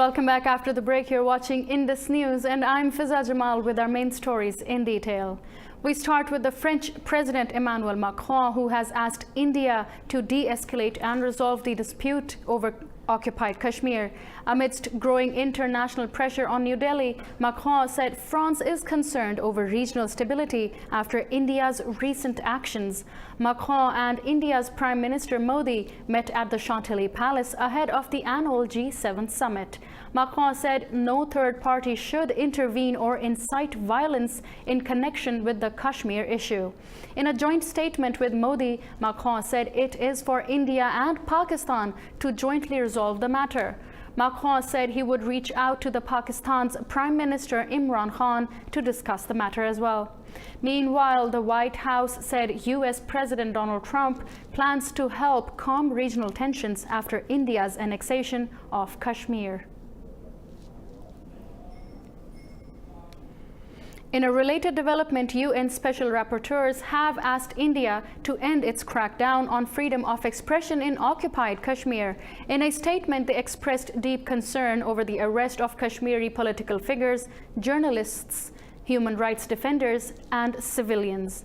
Welcome back after the break. You're watching Indus News, and I'm Fiza Jamal with our main stories in detail. We start with the French President Emmanuel Macron, who has asked India to de-escalate and resolve the dispute over occupied Kashmir. Amidst growing international pressure on New Delhi, Macron said France is concerned over regional stability after India's recent actions. Macron and India's Prime Minister Modi met at the Chantilly Palace ahead of the annual G7 summit. Macron said no third party should intervene or incite violence in connection with the Kashmir issue. In a joint statement with Modi, Macron said it is for India and Pakistan to jointly resolve the matter. Macron said he would reach out to the Pakistan's Prime Minister Imran Khan to discuss the matter as well. Meanwhile, the White House said US President Donald Trump plans to help calm regional tensions after India's annexation of Kashmir. In a related development, UN Special Rapporteurs have asked India to end its crackdown on freedom of expression in occupied Kashmir. In a statement, they expressed deep concern over the arrest of Kashmiri political figures, journalists, human rights defenders, and civilians.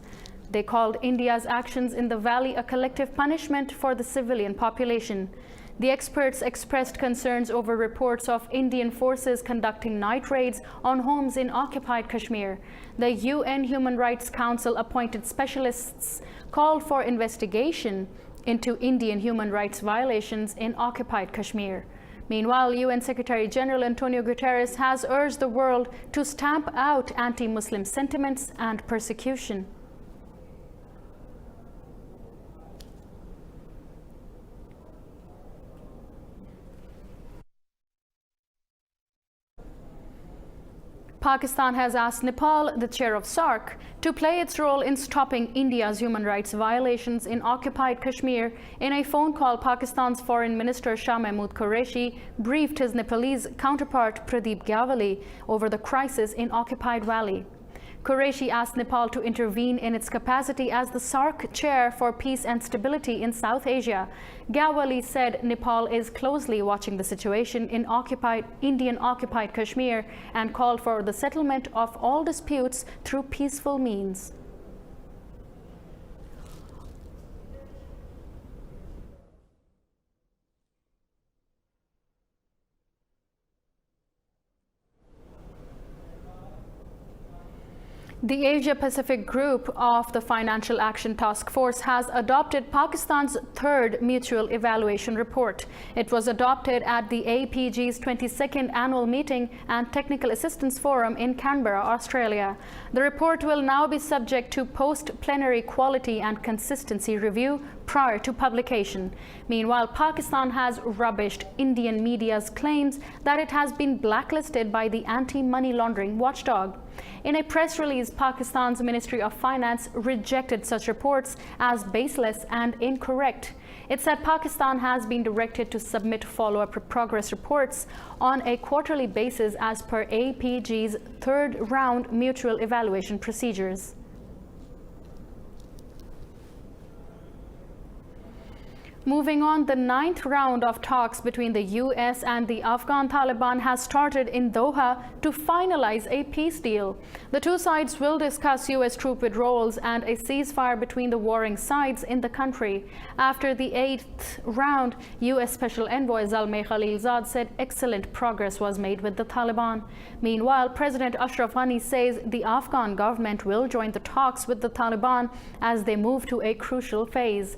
They called India's actions in the valley a collective punishment for the civilian population. The experts expressed concerns over reports of Indian forces conducting night raids on homes in occupied Kashmir. The UN Human Rights Council appointed specialists called for investigation into Indian human rights violations in occupied Kashmir. Meanwhile, UN Secretary General Antonio Guterres has urged the world to stamp out anti-Muslim sentiments and persecution. Pakistan has asked Nepal, the chair of SAARC, to play its role in stopping India's human rights violations in occupied Kashmir. In a phone call, Pakistan's Foreign Minister Shah Mahmood Qureshi briefed his Nepalese counterpart Pradeep Gyawali over the crisis in occupied valley. Qureshi asked Nepal to intervene in its capacity as the SAARC chair for peace and stability in South Asia. Gyawali said Nepal is closely watching the situation in Indian-occupied Kashmir and called for the settlement of all disputes through peaceful means. The Asia-Pacific group of the Financial Action Task Force has adopted Pakistan's third mutual evaluation report. It was adopted at the APG's 22nd annual meeting and technical assistance forum in Canberra, Australia. The report will now be subject to post-plenary quality and consistency review prior to publication. Meanwhile, Pakistan has rubbished Indian media's claims that it has been blacklisted by the anti-money laundering watchdog. In a press release, Pakistan's Ministry of Finance rejected such reports as baseless and incorrect. It said Pakistan has been directed to submit follow-up progress reports on a quarterly basis as per APG's third round mutual evaluation procedures. Moving on, the 9th round of talks between the US and the Afghan Taliban has started in Doha to finalize a peace deal. The two sides will discuss US troop withdrawals and a ceasefire between the warring sides in the country. After the 8th round, US Special Envoy Zalmay Khalilzad said excellent progress was made with the Taliban. Meanwhile, President Ashraf Ghani says the Afghan government will join the talks with the Taliban as they move to a crucial phase.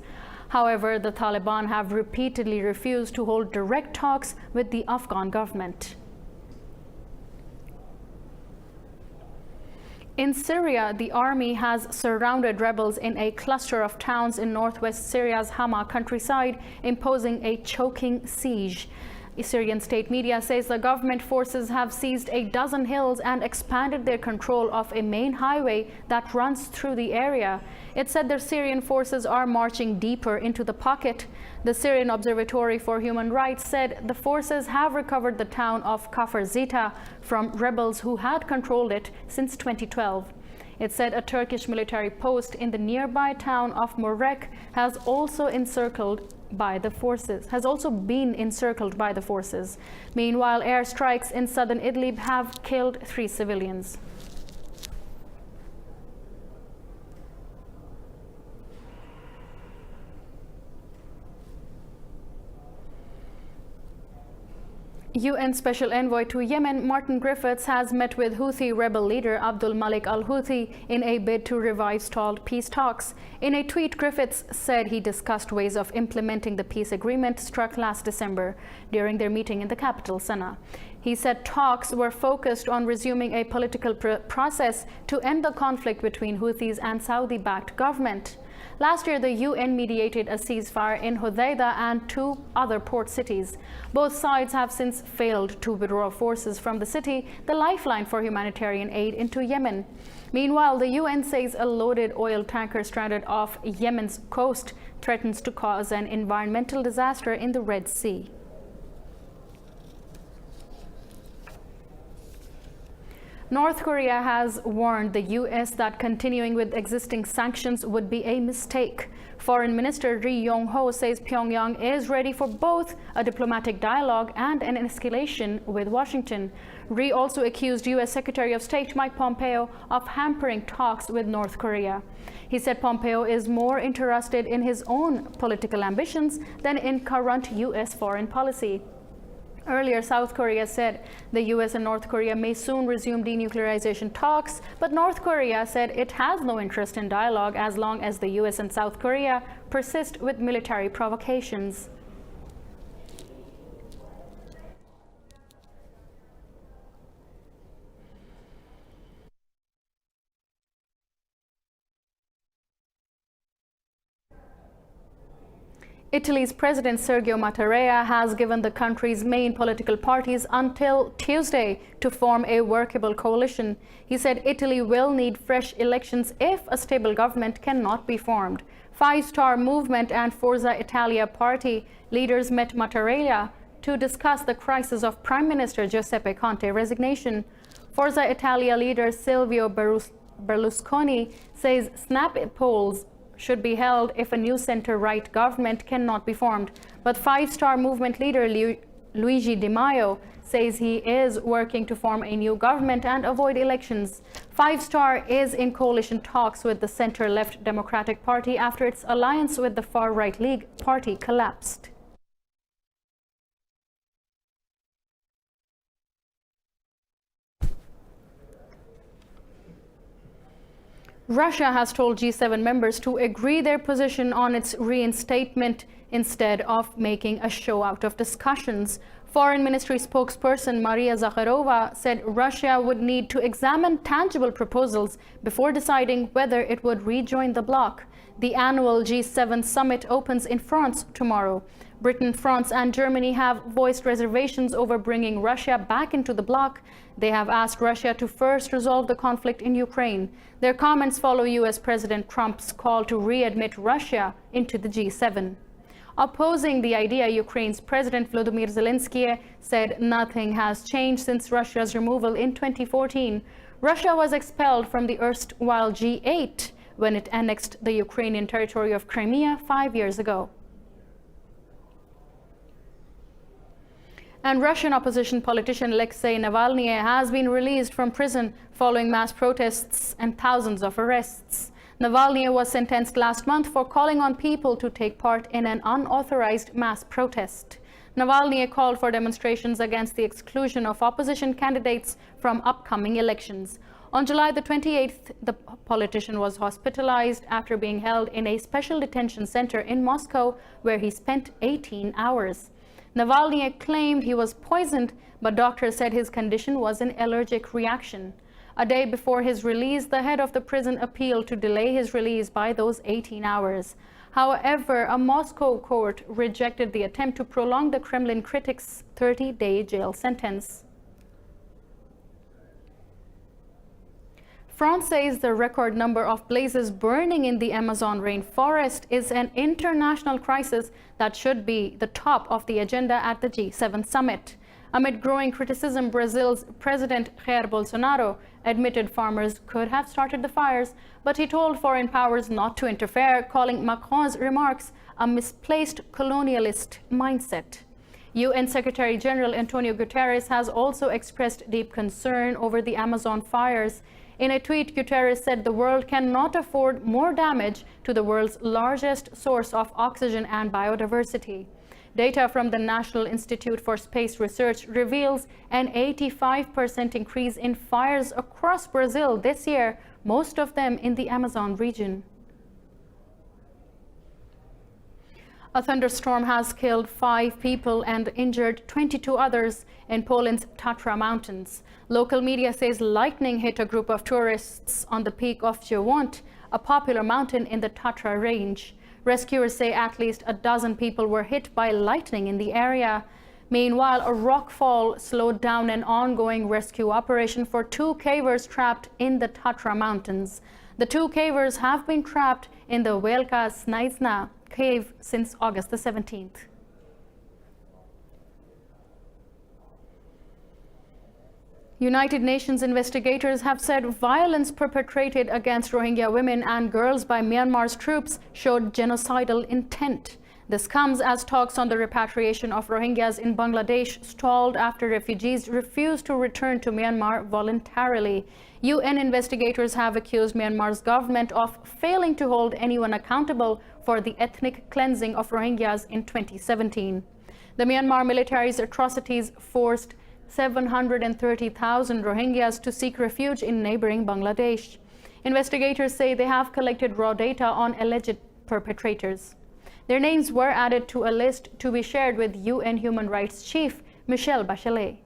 However, the Taliban have repeatedly refused to hold direct talks with the Afghan government. In Syria, the army has surrounded rebels in a cluster of towns in northwest Syria's Hama countryside, imposing a choking siege. Syrian state media says the government forces have seized a dozen hills and expanded their control of a main highway that runs through the area. It said the Syrian forces are marching deeper into the pocket. The Syrian Observatory for Human Rights said the forces have recovered the town of Kafr Zita from rebels who had controlled it since 2012. It said a Turkish military post in the nearby town of Morek has also encircled by the forces, has also been encircled by the forces. Meanwhile, airstrikes in southern Idlib have killed 3 civilians. UN Special Envoy to Yemen, Martin Griffiths, has met with Houthi rebel leader Abdul Malik al-Houthi in a bid to revive stalled peace talks. In a tweet, Griffiths said he discussed ways of implementing the peace agreement struck last December during their meeting in the capital, Sana'a. He said talks were focused on resuming a political process to end the conflict between Houthis and Saudi-backed government. Last year, the UN mediated a ceasefire in Hodeidah and 2 other port cities. Both sides have since failed to withdraw forces from the city, the lifeline for humanitarian aid into Yemen. Meanwhile, the UN says a loaded oil tanker stranded off Yemen's coast threatens to cause an environmental disaster in the Red Sea. North Korea has warned the US that continuing with existing sanctions would be a mistake. Foreign Minister Ri Yong-ho says Pyongyang is ready for both a diplomatic dialogue and an escalation with Washington. Ri also accused US Secretary of State Mike Pompeo of hampering talks with North Korea. He said Pompeo is more interested in his own political ambitions than in current US foreign policy. Earlier, South Korea said the US and North Korea may soon resume denuclearization talks, but North Korea said it has no interest in dialogue as long as the US and South Korea persist with military provocations. Italy's President Sergio Mattarella has given the country's main political parties until Tuesday to form a workable coalition. He said Italy will need fresh elections if a stable government cannot be formed. Five Star Movement and Forza Italia party leaders met Mattarella to discuss the crisis of Prime Minister Giuseppe Conte's resignation. Forza Italia leader Silvio Berlusconi says snap polls should be held if a new center-right government cannot be formed. But Five Star Movement leader Luigi Di Maio says he is working to form a new government and avoid elections. Five Star is in coalition talks with the center-left Democratic Party after its alliance with the far-right League Party collapsed. Russia has told G7 members to agree their position on its reinstatement instead of making a show out of discussions. Foreign Ministry spokesperson Maria Zakharova said Russia would need to examine tangible proposals before deciding whether it would rejoin the bloc. The annual G7 summit opens in France tomorrow. Britain, France, and Germany have voiced reservations over bringing Russia back into the bloc. They have asked Russia to first resolve the conflict in Ukraine. Their comments follow US President Trump's call to readmit Russia into the G7. Opposing the idea, Ukraine's President Volodymyr Zelensky said nothing has changed since Russia's removal in 2014. Russia was expelled from the erstwhile G8 when it annexed the Ukrainian territory of Crimea 5 years ago. And Russian opposition politician Alexei Navalny has been released from prison following mass protests and thousands of arrests. Navalny was sentenced last month for calling on people to take part in an unauthorized mass protest. Navalny called for demonstrations against the exclusion of opposition candidates from upcoming elections. On July the 28th, the politician was hospitalized after being held in a special detention center in Moscow, where he spent 18 hours. Navalny claimed he was poisoned, but doctors said his condition was an allergic reaction. A day before his release, the head of the prison appealed to delay his release by those 18 hours. However, a Moscow court rejected the attempt to prolong the Kremlin critic's 30-day jail sentence. France says the record number of blazes burning in the Amazon rainforest is an international crisis that should be the top of the agenda at the G7 summit. Amid growing criticism, Brazil's President Jair Bolsonaro admitted farmers could have started the fires, but he told foreign powers not to interfere, calling Macron's remarks a misplaced colonialist mindset. UN Secretary General Antonio Guterres has also expressed deep concern over the Amazon fires. In a tweet, Guterres said the world cannot afford more damage to the world's largest source of oxygen and biodiversity. Data from the National Institute for Space Research reveals an 85% increase in fires across Brazil this year, most of them in the Amazon region. A thunderstorm has killed 5 people and injured 22 others in Poland's Tatra Mountains. Local media says lightning hit a group of tourists on the peak of Żołądź, a popular mountain in the Tatra range. Rescuers say at least a dozen people were hit by lightning in the area. Meanwhile, a rockfall slowed down an ongoing rescue operation for 2 cavers trapped in the Tatra Mountains. The 2 cavers have been trapped in the Wielka Snaizna cave since August the 17th. United Nations investigators have said violence perpetrated against Rohingya women and girls by Myanmar's troops showed genocidal intent. This comes as talks on the repatriation of Rohingyas in Bangladesh stalled after refugees refused to return to Myanmar voluntarily. UN investigators have accused Myanmar's government of failing to hold anyone accountable for the ethnic cleansing of Rohingyas in 2017. The Myanmar military's atrocities forced 730,000 Rohingyas to seek refuge in neighboring Bangladesh. Investigators say they have collected raw data on alleged perpetrators. Their names were added to a list to be shared with UN Human Rights Chief Michelle Bachelet.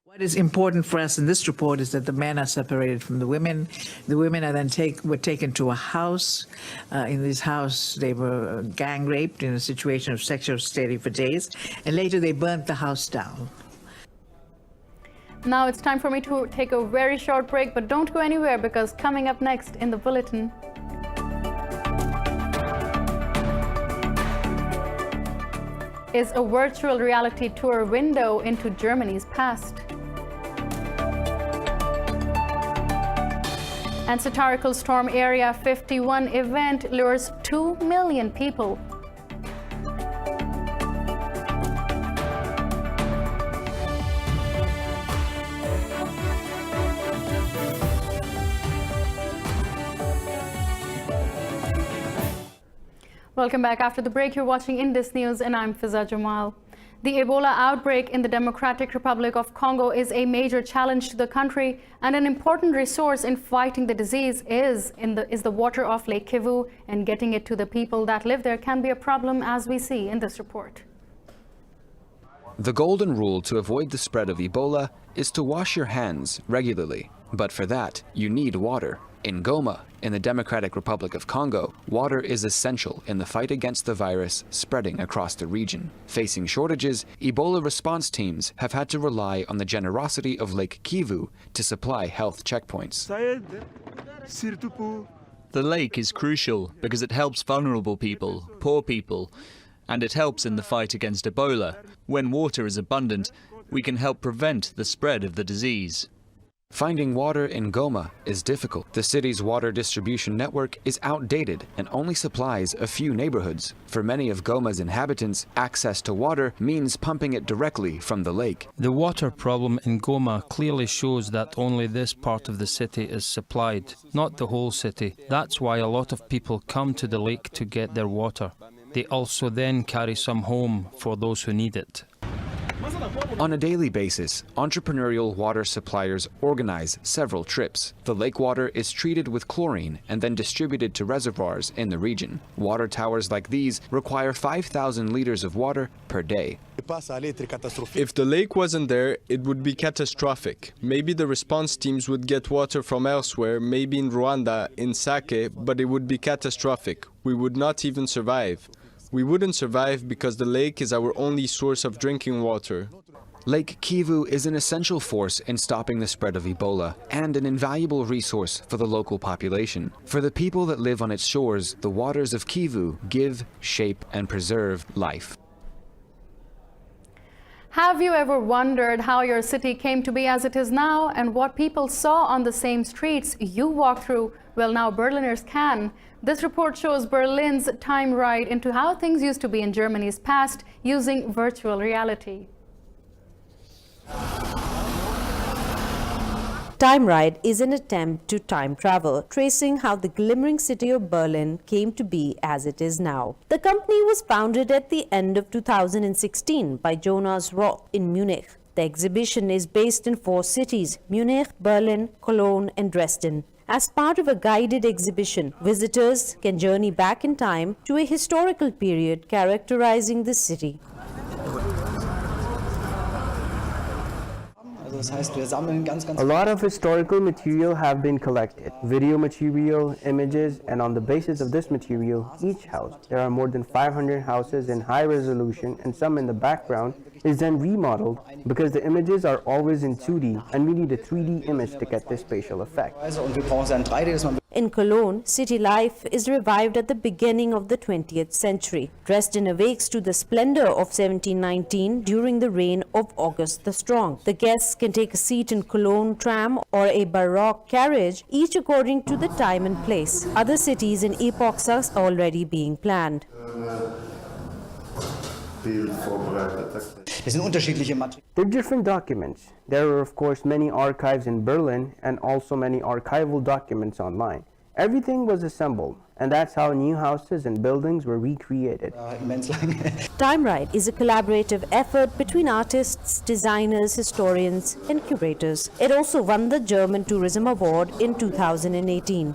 What is important for us in this report is that the men are separated from the women. The women are then were taken to a house. In this house, they were gang raped in a situation of sexual slavery for days, and later they burnt the house down. Now it's time for me to take a very short break, but don't go anywhere because coming up next in the Bulletin, is a virtual reality tour window into Germany's past. And satirical storm Area 51 event lures 2 million people. Welcome back. After the break, you're watching Indus News, and I'm Fiza Jamal. The Ebola outbreak in the Democratic Republic of Congo is a major challenge to the country, and an important resource in fighting the disease is the water of Lake Kivu, and getting it to the people that live there can be a problem, as we see in this report. The golden rule to avoid the spread of Ebola is to wash your hands regularly, but for that you need water. In Goma, in the Democratic Republic of Congo, water is essential in the fight against the virus spreading across the region. Facing shortages, Ebola response teams have had to rely on the generosity of Lake Kivu to supply health checkpoints. The lake is crucial because it helps vulnerable people, poor people, and it helps in the fight against Ebola. When water is abundant, we can help prevent the spread of the disease. Finding water in Goma is difficult. The city's water distribution network is outdated and only supplies a few neighborhoods. For many of Goma's inhabitants, access to water means pumping it directly from the lake. The water problem in Goma clearly shows that only this part of the city is supplied, not the whole city. That's why a lot of people come to the lake to get their water. They also then carry some home for those who need it. On a daily basis, entrepreneurial water suppliers organize several trips. The lake water is treated with chlorine and then distributed to reservoirs in the region. Water towers like these require 5,000 liters of water per day. If the lake wasn't there, it would be catastrophic. Maybe the response teams would get water from elsewhere, maybe in Rwanda, in Sake, but it would be catastrophic. We would not even survive. We wouldn't survive because the lake is our only source of drinking water. Lake Kivu is an essential force in stopping the spread of Ebola and an invaluable resource for the local population. For the people that live on its shores, the waters of Kivu give, shape, and preserve life. Have you ever wondered how your city came to be as it is now and what people saw on the same streets you walked through? Well, now Berliners can. This report shows Berlin's time ride into how things used to be in Germany's past using virtual reality. Time Ride is an attempt to time travel, tracing how the glimmering city of Berlin came to be as it is now. The company was founded at the end of 2016 by Jonas Roth in Munich. The exhibition is based in 4 cities: Munich, Berlin, Cologne, and Dresden. As part of a guided exhibition, visitors can journey back in time to a historical period characterizing the city. A lot of historical material have been collected, video material, images, and on the basis of this material, each house, there are more than 500 houses in high resolution and some in the background, is then remodeled because the images are always in 2D and we need a 3D image to get this spatial effect. In Cologne, city life is revived at the beginning of the 20th century. Dresden awakes to the splendor of 1719 during the reign of August the Strong. The guests can take a seat in Cologne tram or a Baroque carriage, each according to the time and place. Other cities and epochs are already being planned. They're different documents. There are of course many archives in Berlin and also many archival documents online. Everything was assembled, and that's how new houses and buildings were recreated. Time Ride is a collaborative effort between artists, designers, historians, and curators. It also won the German Tourism Award in 2018.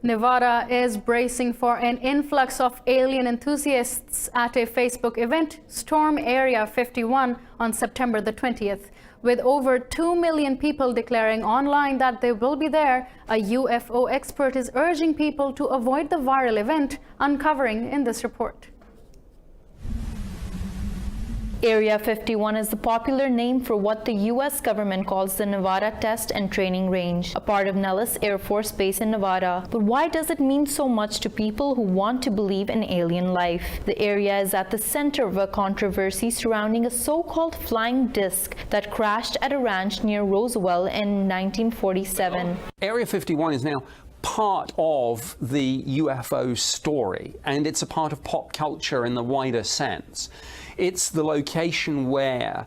Nevada is bracing for an influx of alien enthusiasts at a Facebook event, Storm Area 51, on September the 20th. With over 2 million people declaring online that they will be there, a UFO expert is urging people to avoid the viral event, uncovering in this report. Area 51 is the popular name for what the U.S. government calls the Nevada Test and Training Range, a part of Nellis Air Force Base in Nevada. But why does it mean so much to people who want to believe in alien life? The area is at the center of a controversy surrounding a so-called flying disc that crashed at a ranch near Roswell in 1947. Area 51 is now part of the UFO story, and it's a part of pop culture in the wider sense. It's the location where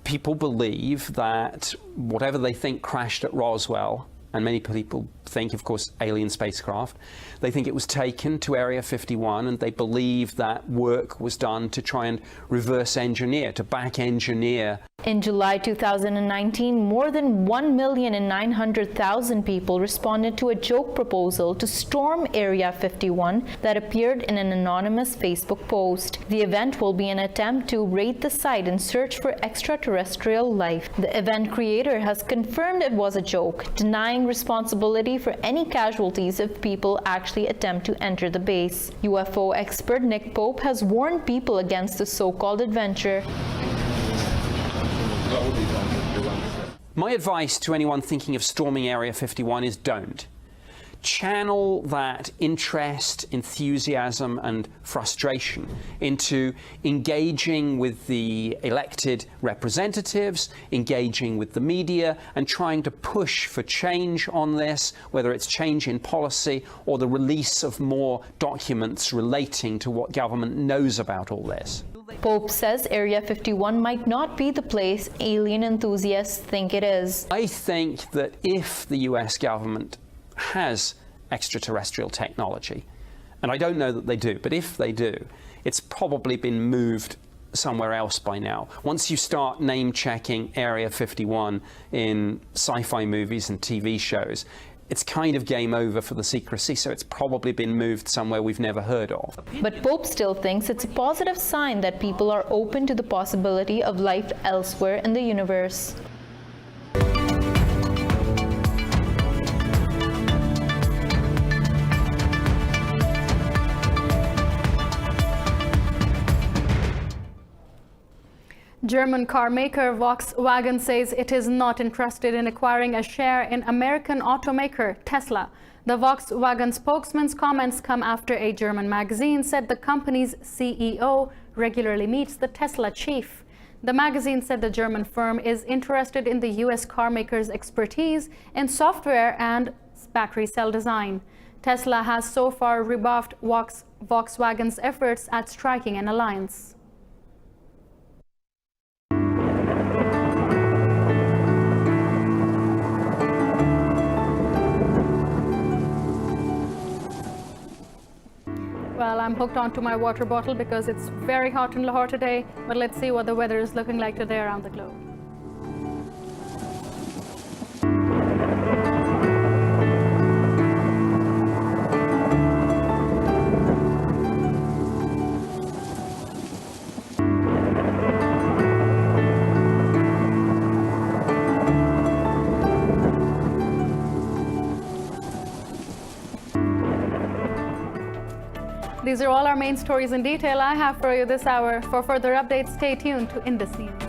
people believe that whatever they think crashed at Roswell, and many people think, of course, alien spacecraft, they think it was taken to Area 51, and they believe that work was done to try and reverse engineer, to back engineer. In July 2019, more than 1,900,000 people responded to a joke proposal to storm Area 51 that appeared in an anonymous Facebook post. The event will be an attempt to raid the site and search for extraterrestrial life. The event creator has confirmed it was a joke, denying responsibility for any casualties if people actually attempt to enter the base. UFO expert Nick Pope has warned people against the so-called adventure. My advice to anyone thinking of storming Area 51 is don't. Channel that interest, enthusiasm, and frustration into engaging with the elected representatives, engaging with the media, and trying to push for change on this, whether it's change in policy or the release of more documents relating to what government knows about all this. Pope says Area 51 might not be the place alien enthusiasts think it is. I think that if the US government has extraterrestrial technology, and I don't know that they do, but if they do, it's probably been moved somewhere else by now. Once you start name-checking Area 51 in sci-fi movies and TV shows, it's kind of game over for the secrecy, so it's probably been moved somewhere we've never heard of. But Pope still thinks it's a positive sign that people are open to the possibility of life elsewhere in the universe. German car maker Volkswagen says it is not interested in acquiring a share in American automaker Tesla. The Volkswagen spokesman's comments come after a German magazine said the company's CEO regularly meets the Tesla chief. The magazine said the German firm is interested in the U.S. car maker's expertise in software and battery cell design. Tesla has so far rebuffed Volkswagen's efforts at striking an alliance. Well, I'm hooked onto my water bottle because it's very hot in Lahore today, but let's see what the weather is looking like today around the globe. These are all our main stories in detail I have for you this hour. For further updates, stay tuned to Indus News.